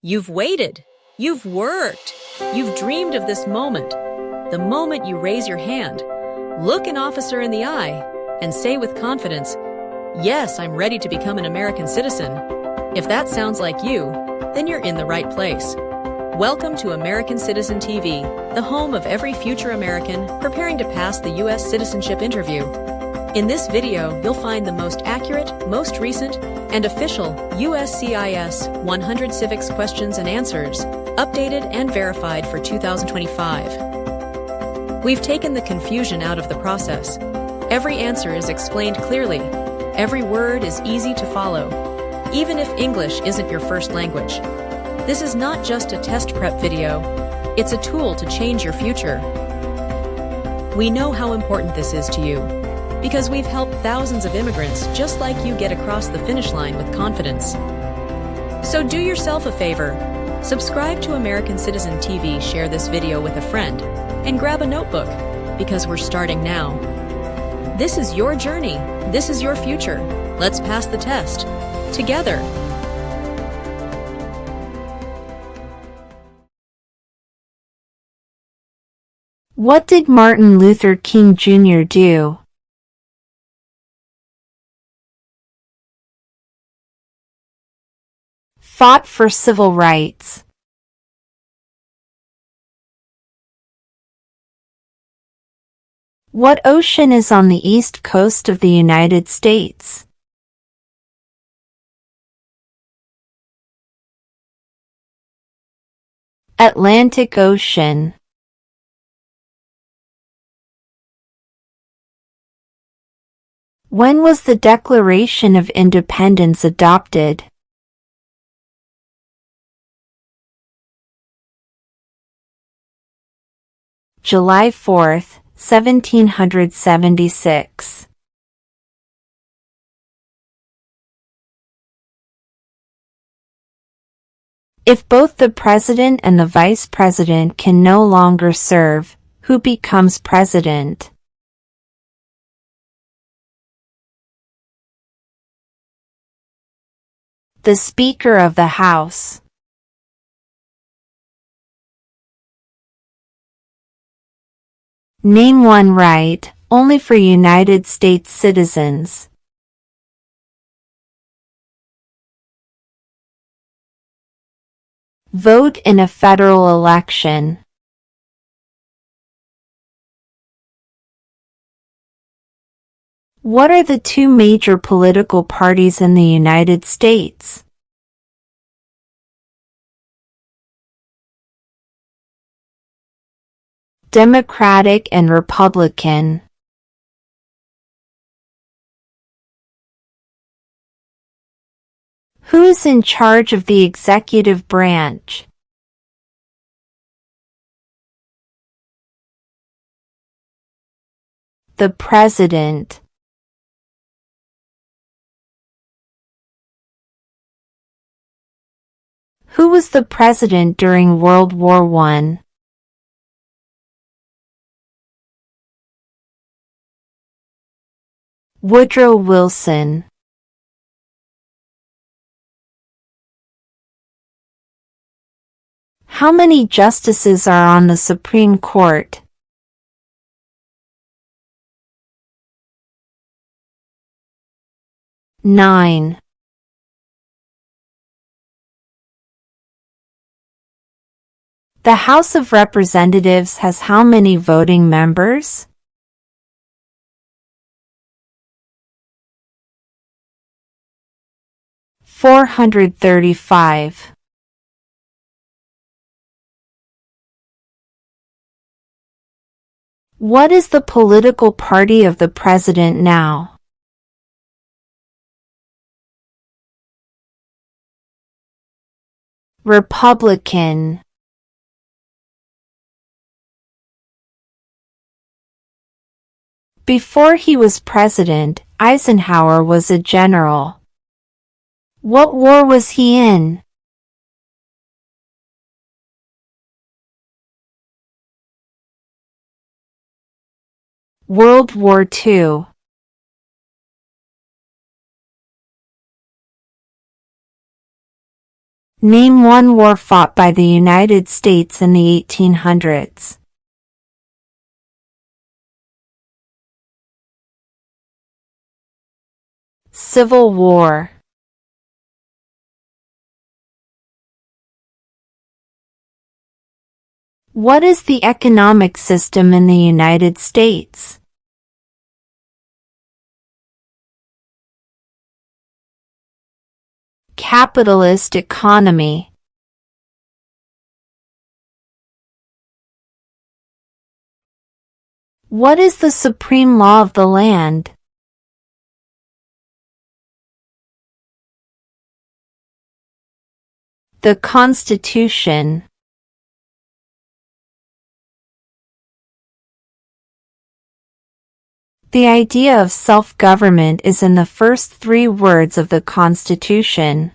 You've waited. You've worked. You've dreamed of this moment. The moment you raise your hand, look an officer in the eye, and say with confidence, "Yes, I'm ready to become an American citizen." If that sounds like you, then you're in the right place. Welcome to American Citizen TV, the home of every future American preparing to pass the U.S. citizenship interview. In this video, you'll find the most accurate, most recent, and official USCIS 100 civics questions and answers, updated and verified for 2025. We've taken the confusion out of the process. Every answer is explained clearly. Every word is easy to follow, even if English isn't your first language. This is not just a test prep video, it's a tool to change your future. We know how important this is to you, because we've helped thousands of immigrants just like you get across the finish line with confidence. So do yourself a favor, subscribe to American Citizen TV, share this video with a friend, and grab a notebook, because we're starting now. This is your journey, this is your future. Let's pass the test, together. What did Martin Luther King Jr. do? Fought for civil rights. What ocean is on the east coast of the United States? Atlantic Ocean. When was the Declaration of Independence adopted? July 4th, 1776. If both the president and the vice president can no longer serve, who becomes president? The Speaker of the House. Name one right, only for United States citizens. Vote in a federal election. What are the two major political parties in the United States? Democratic and Republican. Who is in charge of the executive branch? The President. Who was the president during World War I? Woodrow Wilson. How many justices are on the Supreme Court? 9. The House of Representatives has how many voting members? 435. What is the political party of the president now? Republican. Before he was president, Eisenhower was a general. What war was he in? World War II. Name one war fought by the United States in the 1800s. Civil War. What is the economic system in the United States? Capitalist economy. What is the supreme law of the land? The Constitution. The idea of self-government is in the first 3 words of the Constitution.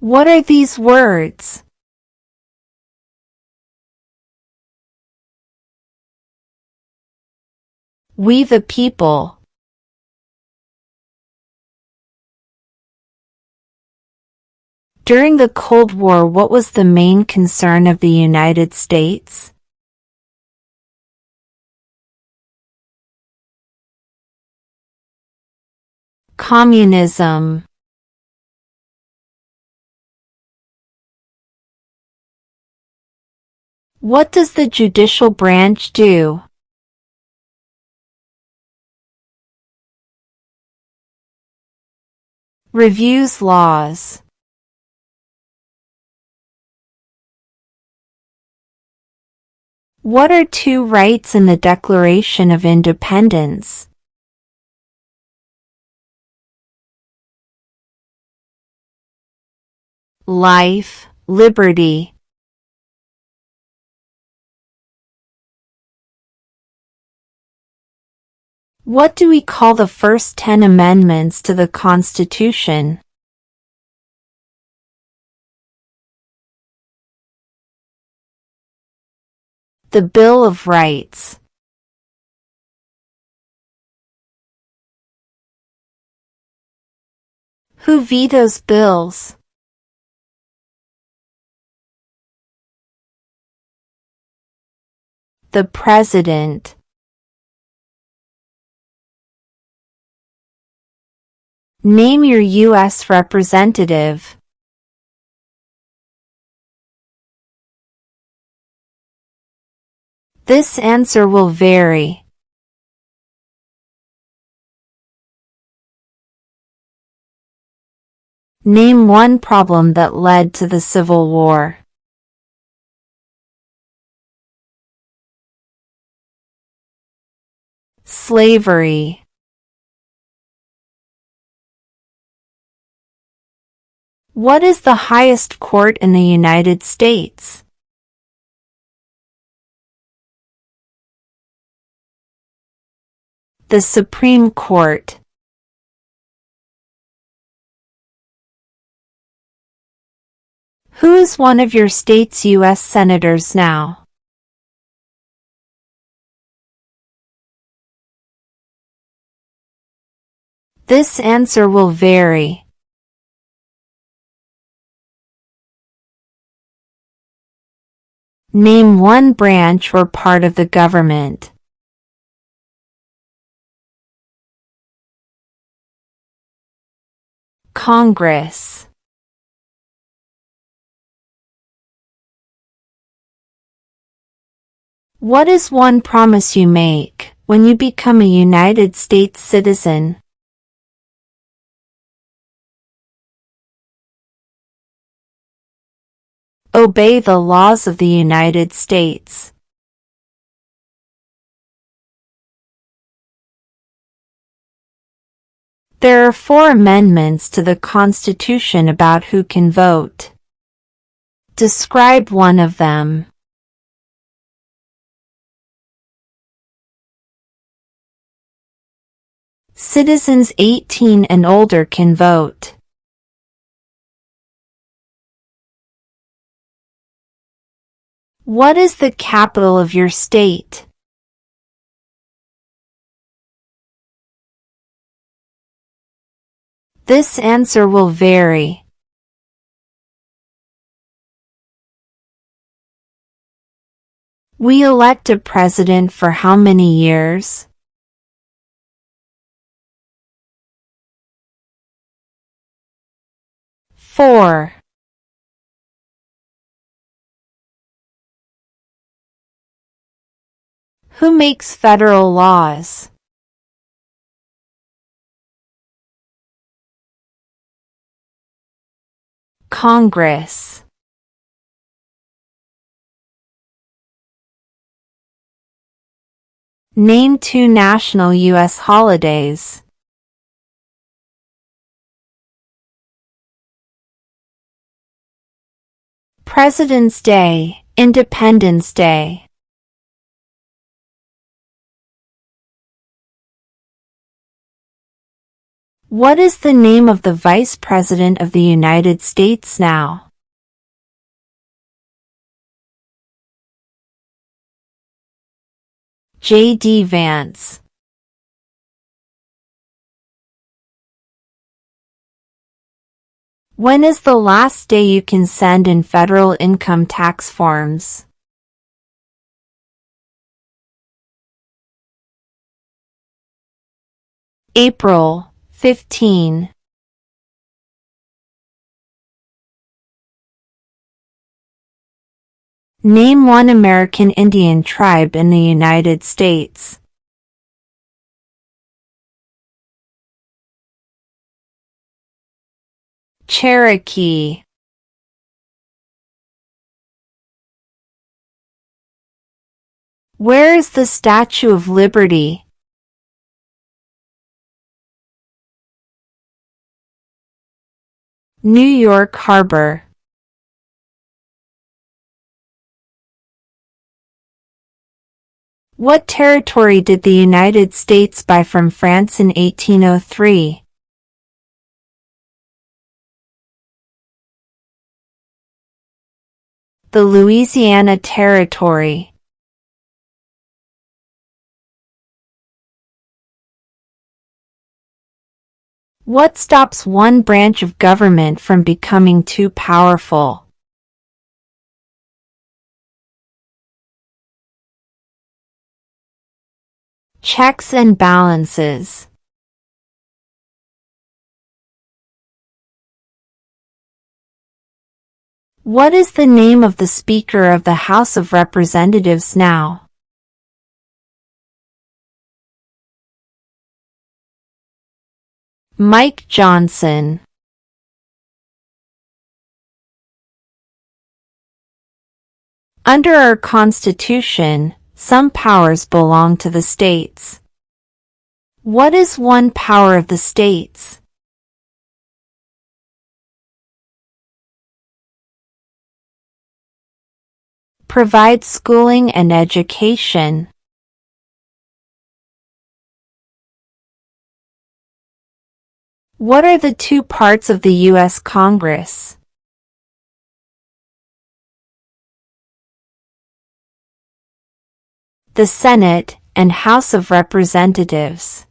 What are these words? We the people. During the Cold War, what was the main concern of the United States? Communism. What does the judicial branch do? Reviews laws. What are 2 rights in the Declaration of Independence? Life, liberty. What do we call the first 10 amendments to the Constitution? The Bill of Rights. Who vetoes bills? The President. Name your U.S. representative. This answer will vary. Name one problem that led to the Civil War. Slavery. What is the highest court in the United States? The Supreme Court. Who is one of your state's U.S. senators now? This answer will vary. Name one branch or part of the government. Congress. What is one promise you make when you become a United States citizen? Obey the laws of the United States. There are 4 amendments to the Constitution about who can vote. Describe one of them. Citizens 18 and older can vote. What is the capital of your state? This answer will vary. We elect a president for how many years? 4. Who makes federal laws? Congress. Name 2 national U.S. holidays. President's Day, Independence Day. What is the name of the Vice President of the United States now? J.D. Vance. When is the last day you can send in federal income tax forms? April 15. Name 1 American Indian tribe in the United States. Cherokee. Where is the Statue of Liberty? New York Harbor. What territory did the United States buy from France in 1803? The Louisiana Territory. What stops one branch of government from becoming too powerful? Checks and balances. What is the name of the Speaker of the House of Representatives now? Mike Johnson. Under our Constitution, some powers belong to the states. What is one power of the states? Provide schooling and education. What are the 2 parts of the U.S. Congress? The Senate and House of Representatives.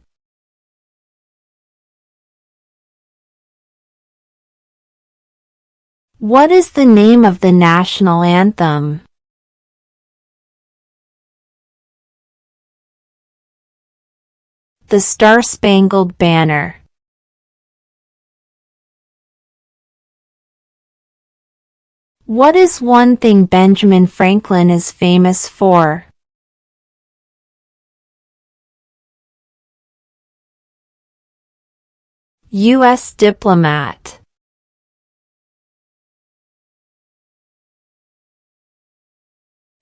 What is the name of the national anthem? The Star-Spangled Banner. What is one thing Benjamin Franklin is famous for? U.S. diplomat.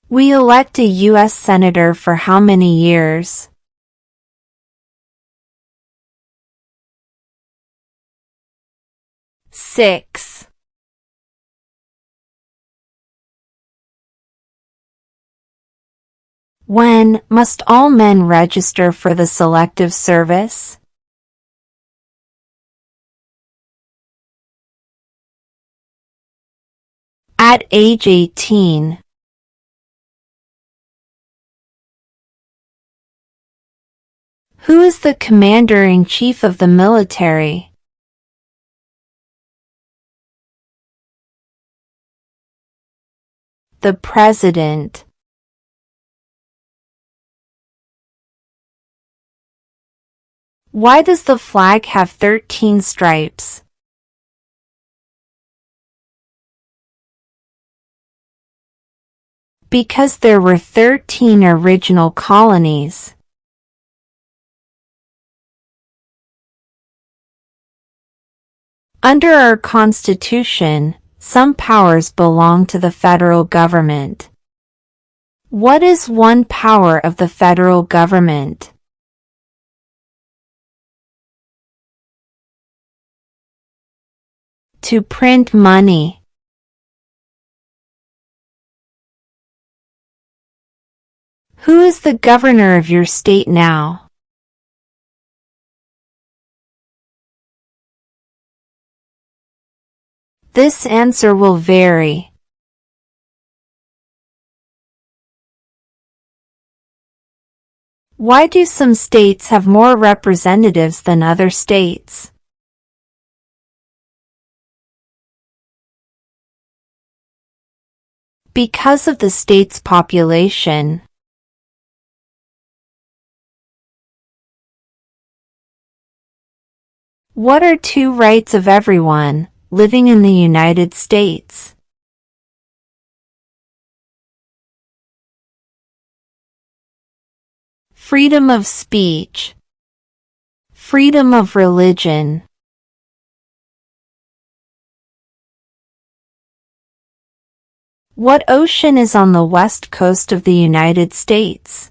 We elect a U.S. Senator for how many years? Six. When must all men register for the Selective Service? At age 18. Who is the Commander-in-Chief of the military? The President. Why does the flag have 13 stripes? Because there were 13 original colonies. Under our Constitution, some powers belong to the federal government. What is one power of the federal government? To print money. Who is the governor of your state now? This answer will vary. Why do some states have more representatives than other states? Because of the state's population. What are two rights of everyone living in the United States? Freedom of speech. Freedom of religion. What ocean is on the west coast of the United States?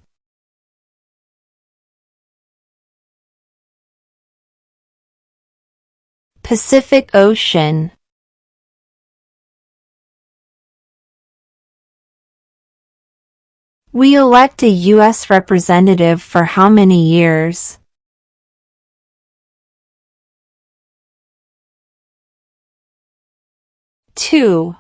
Pacific Ocean. We elect a U.S. representative for how many years? 2.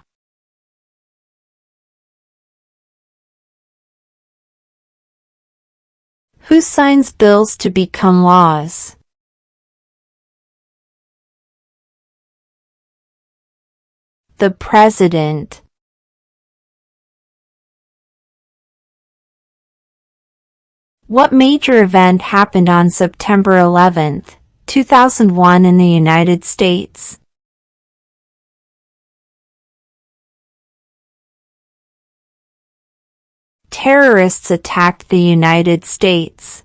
Who signs bills to become laws? The President. What major event happened on September 11, 2001 in the United States? Terrorists attacked the United States.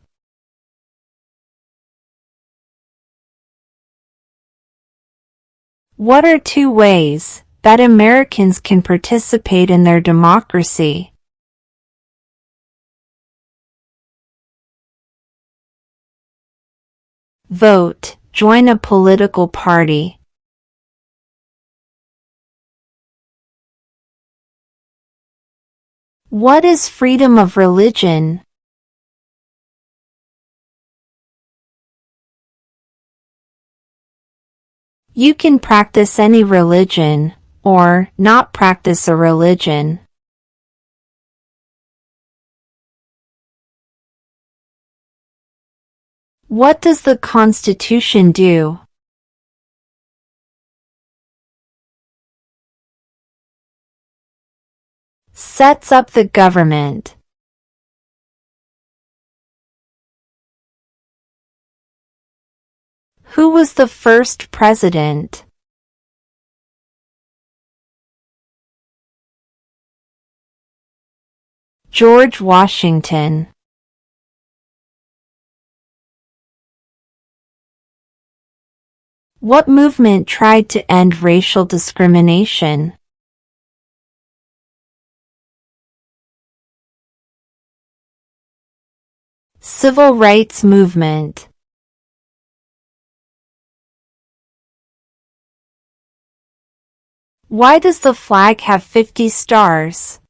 What are two ways that Americans can participate in their democracy? Vote, join a political party. What is freedom of religion? You can practice any religion, or not practice a religion. What does the Constitution do? Sets up the government. Who was the first president? George Washington. What movement tried to end racial discrimination? Civil rights movement. Why does the flag have 50 stars?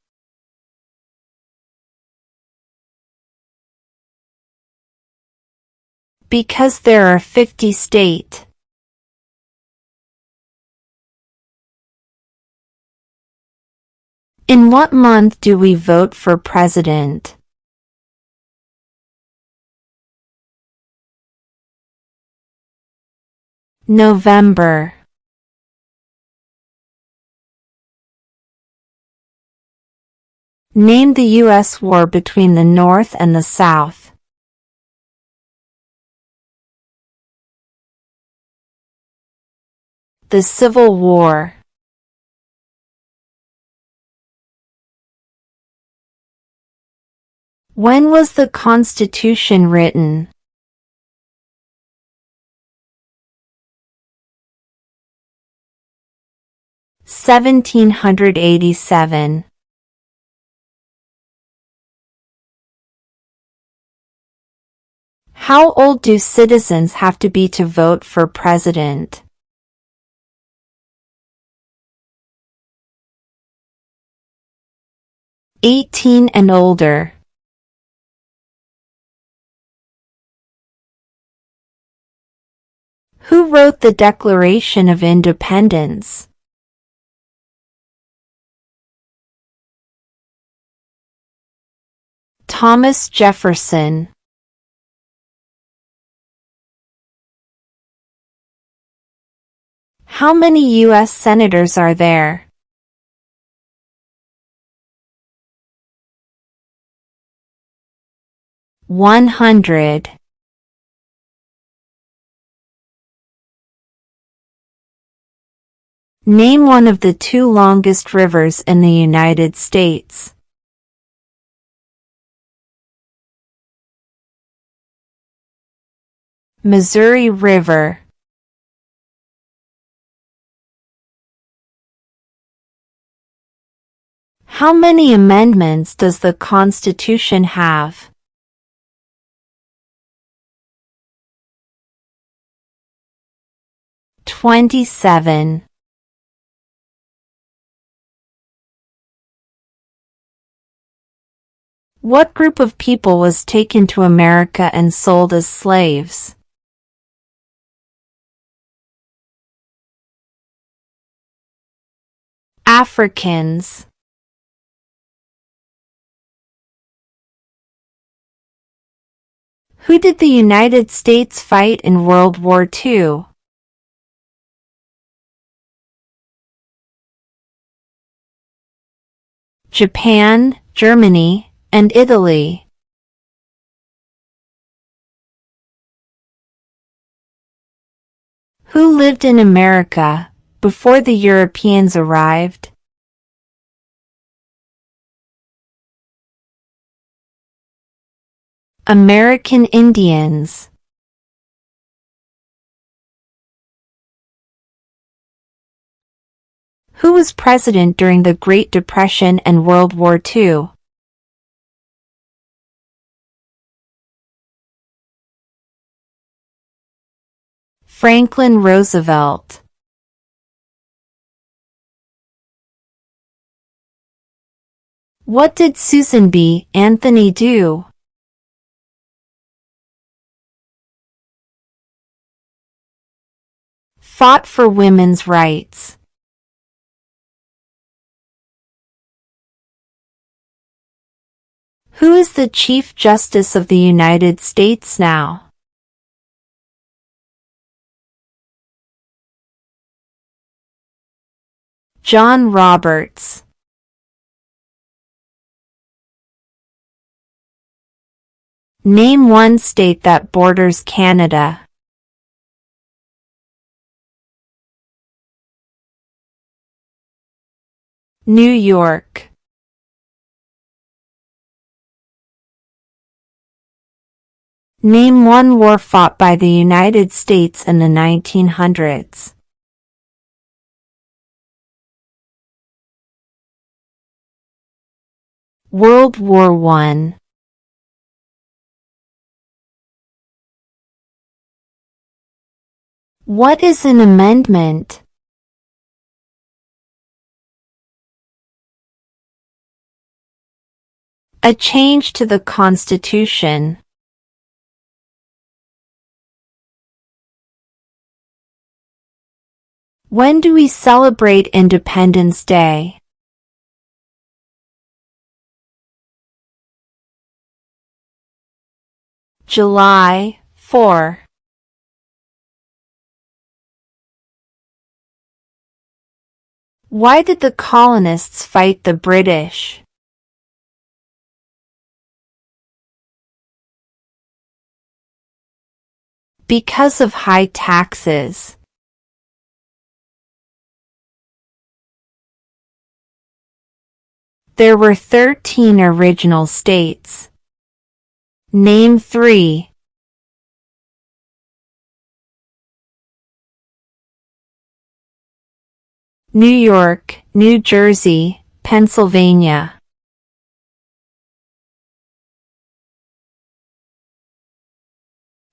Because there are 50 states. In what month do we vote for president? November. Name the U.S. war between the North and the South. The Civil War. When was the Constitution written? 1787. How old do citizens have to be to vote for president? 18 and older. Who wrote the Declaration of Independence? Thomas Jefferson. How many U.S. senators are there? 100. Name one of the two longest rivers in the United States. Missouri River. How many amendments does the Constitution have? 27. What group of people was taken to America and sold as slaves? Africans. Who did the United States fight in World War II? Japan, Germany, and Italy. Who lived in America before the Europeans arrived? American Indians. Who was president during the Great Depression and World War II? Franklin Roosevelt. What did Susan B. Anthony do? Fought for women's rights. Who is the Chief Justice of the United States now? John Roberts. Name one state that borders Canada. New York. Name one war fought by the United States in the 1900s. World War I. What is an amendment? A change to the Constitution. When do we celebrate Independence Day? July 4. Why did the colonists fight the British? Because of high taxes. There were 13 original states. Name 3. New York, New Jersey, Pennsylvania.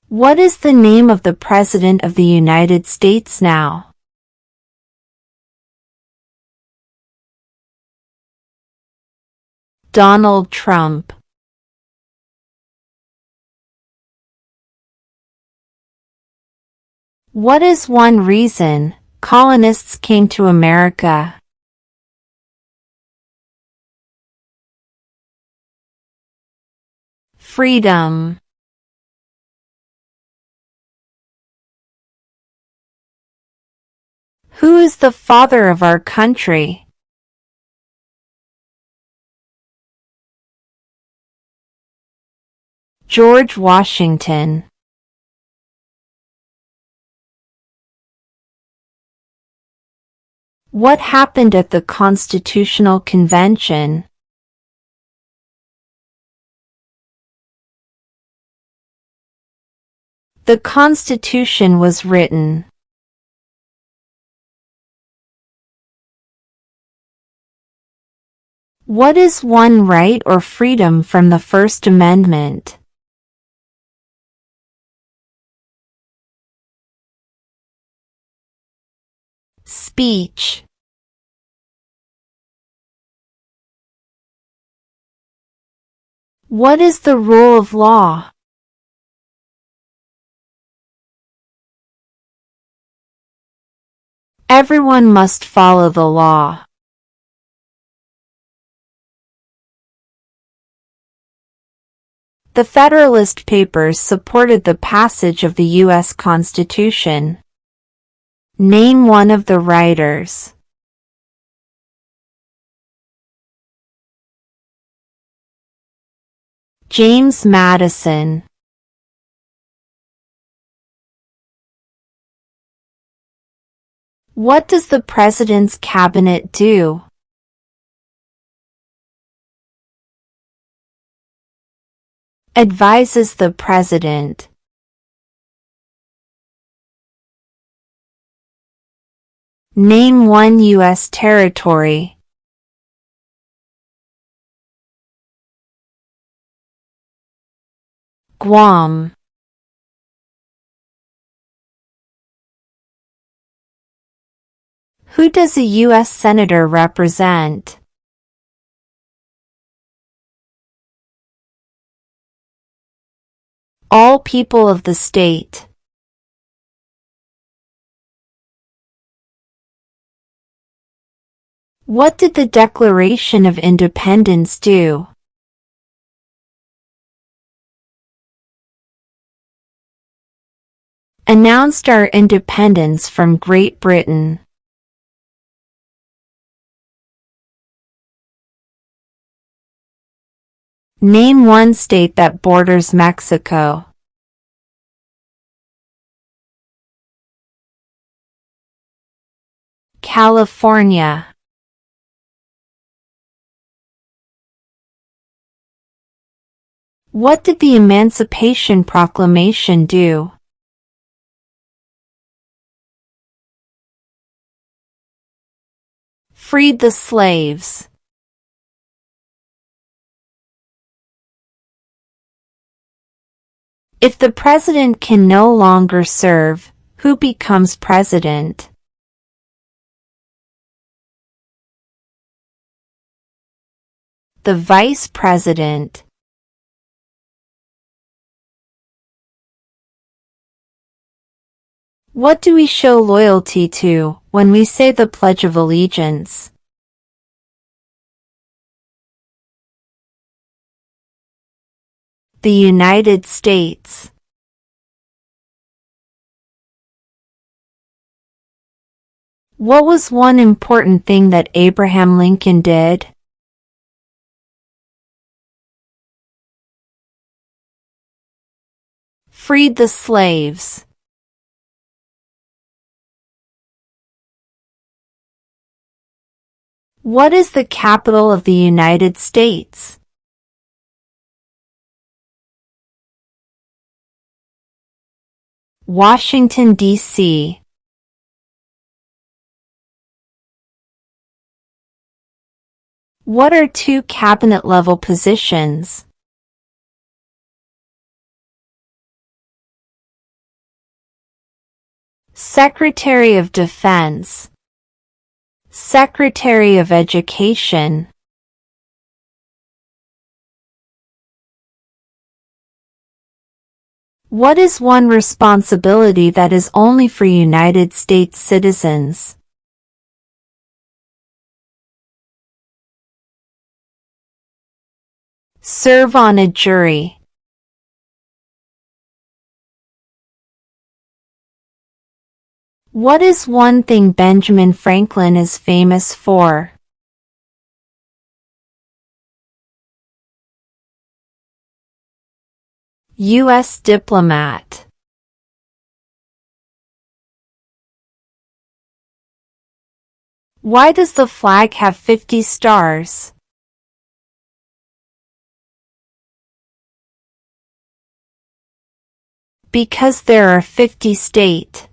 What is the name of the President of the United States now? Donald Trump. What is one reason colonists came to America? Freedom. Who is the father of our country? George Washington. What happened at the Constitutional Convention? The Constitution was written. What is one right or freedom from the First Amendment? Speech. What is the rule of law? Everyone must follow the law. The Federalist Papers supported the passage of the U.S. Constitution. Name one of the writers. James Madison. What does the President's Cabinet do? Advises the President. Name one U.S. territory. Guam. Who does a U.S. Senator represent? All people of the state. What did the Declaration of Independence do? Announced our independence from Great Britain. Name one state that borders Mexico. California. What did the Emancipation Proclamation do? Freed the slaves. If the president can no longer serve, who becomes president? The vice president. What do we show loyalty to when we say the Pledge of Allegiance? The United States. What was one important thing that Abraham Lincoln did? Freed the slaves. What is the capital of the United States? Washington, D.C. What are two cabinet-level positions? Secretary of Defense, Secretary of Education. What is one responsibility that is only for United States citizens? Serve on a jury. What is one thing Benjamin Franklin is famous for? U.S. diplomat. Why does the flag have 50 stars? Because there are 50 states.